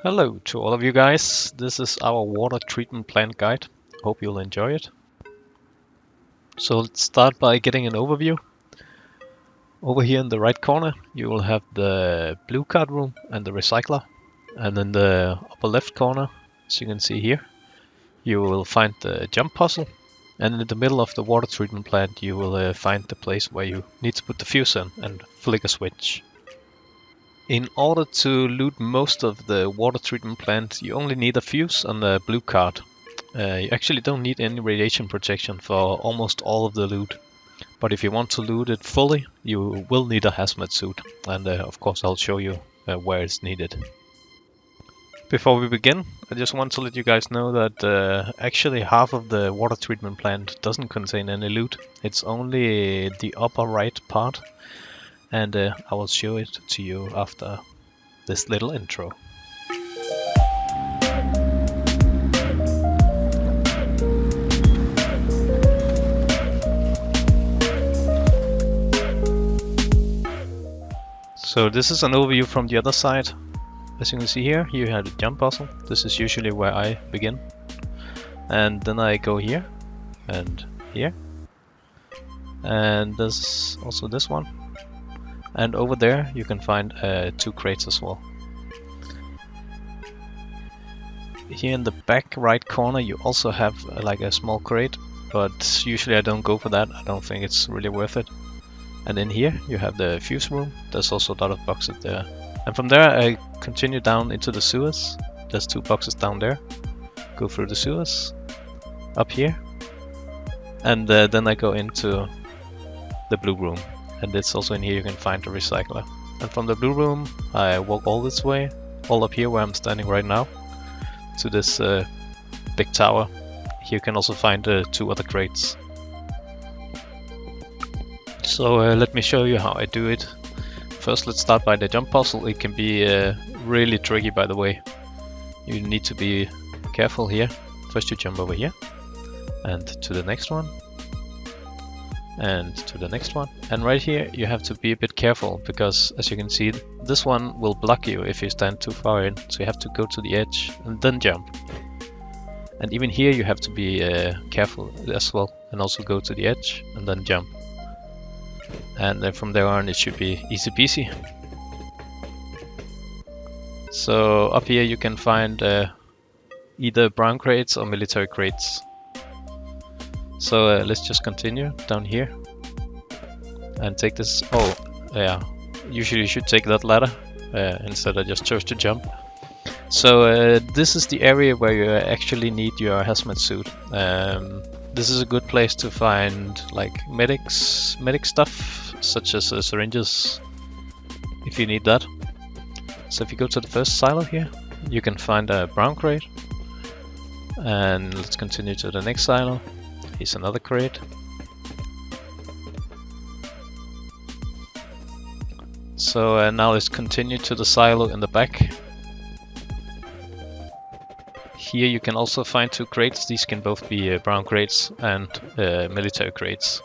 Hello to all of you guys. This is our water treatment plant guide. Hope you'll enjoy it. So let's start by getting an overview. Over here in the right corner you will have the blue card room and the recycler. And in the upper left corner, as you can see here, you will find the jump puzzle. And in the middle of the water treatment plant you will find the place where you need to put the fuse in and flick a switch. In order to loot most of the water treatment plant, you only need a fuse and a blue card. You actually don't need any radiation protection for almost all of the loot. But if you want to loot it fully, you will need a hazmat suit. And of course I'll show you where it's needed. Before we begin, I just want to let you guys know that actually half of the water treatment plant doesn't contain any loot. It's only the upper right part. And I will show it to you after this little intro. So this is an overview from the other side. As you can see here, you have the jump puzzle. This is usually where I begin. And then I go here and here. And there's also this one. And over there you can find 2 crates as well. Here in the back right corner you also have like a small crate, but usually I don't go for that. I don't think it's really worth it. And in here you have the fuse room. There's also a lot of boxes there. And from there I continue down into the sewers. There's 2 boxes down there. Go through the sewers. Up here. And then I go into the blue room. And it's also in here you can find the recycler. And from the blue room I walk all this way, all up here where I'm standing right now, to this big tower. Here you can also find 2 other crates. So let me show you how I do it. First let's start by the jump puzzle. It can be really tricky, by the way. You need to be careful here. First you jump over here and to the next one. And to the next one. And right here you have to be a bit careful, because as you can see this one will block you if you stand too far in, so you have to go to the edge and then jump. And even here you have to be careful as well, and also go to the edge and then jump. And then from there on it should be easy peasy. So up here you can find either brown crates or military crates. So let's just continue down here and take this. Oh yeah, usually you should take that ladder. Instead I just chose to jump. So this is the area where you actually need your hazmat suit. This is a good place to find like medic stuff, such as syringes, if you need that. So if you go to the first silo here, you can find a brown crate. And let's continue to the next silo. Here's another crate. So now let's continue to the silo in the back. Here you can also find 2 crates. These can both be brown crates and military crates.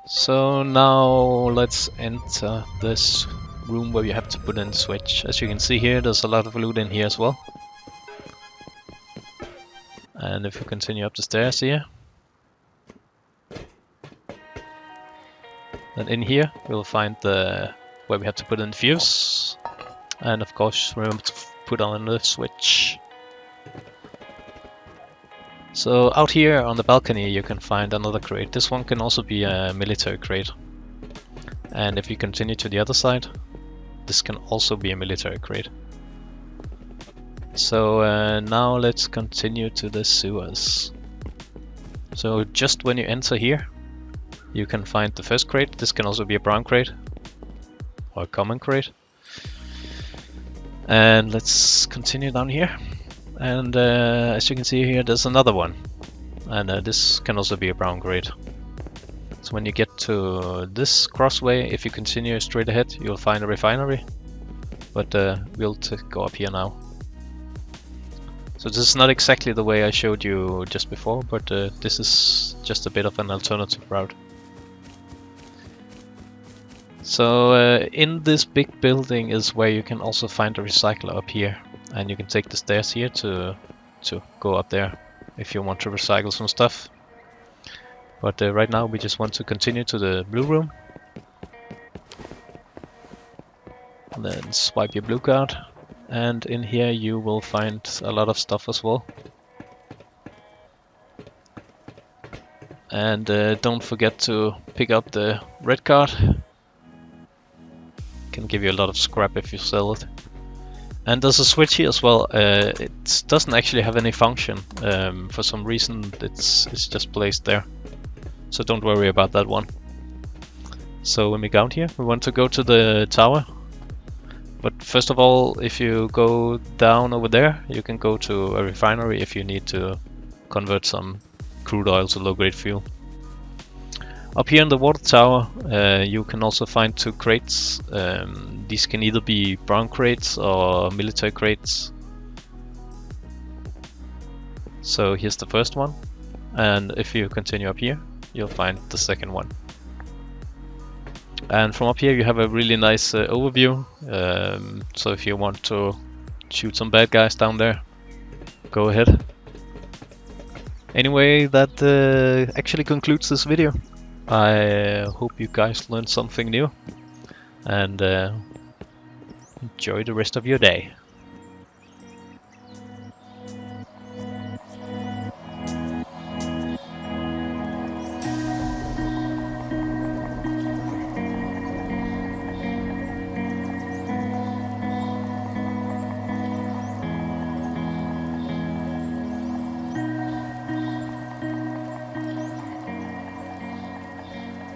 So now let's enter this room where you have to put in the switch. As you can see here, there's a lot of loot in here as well. And if you continue up the stairs here, then in here we'll find where we have to put in the fuse. And of course remember to put on the switch. So out here on the balcony you can find another crate. This one can also be a military crate. And if you continue to the other side, this can also be a military crate. So now let's continue to the sewers. So just when you enter here, you can find the first crate. This can also be a brown crate or a common crate. And let's continue down here. And as you can see here, there's another one. And this can also be a brown crate. So when you get to this crossway, if you continue straight ahead, you'll find a refinery. But we'll go up here now. So this is not exactly the way I showed you just before, but this is just a bit of an alternative route. So in this big building is where you can also find a recycler up here, and you can take the stairs here to go up there if you want to recycle some stuff. But right now we just want to continue to the blue room. And then swipe your blue card, and in here you will find a lot of stuff as well. And don't forget to pick up the red card. Can give you a lot of scrap if you sell it. And there's a switch here as well. It doesn't actually have any function. For some reason it's just placed there. So don't worry about that one. So when we go down here, we want to go to the tower. But first of all, if you go down over there, you can go to a refinery if you need to convert some crude oil to low-grade fuel. Up here in the water tower, you can also find 2 crates. These can either be brown crates or military crates. So here's the first one, and if you continue up here, you'll find the second one. And from up here you have a really nice overview. So if you want to shoot some bad guys down there, go ahead. Anyway, that actually concludes this video. I hope you guys learned something new, and enjoy the rest of your day.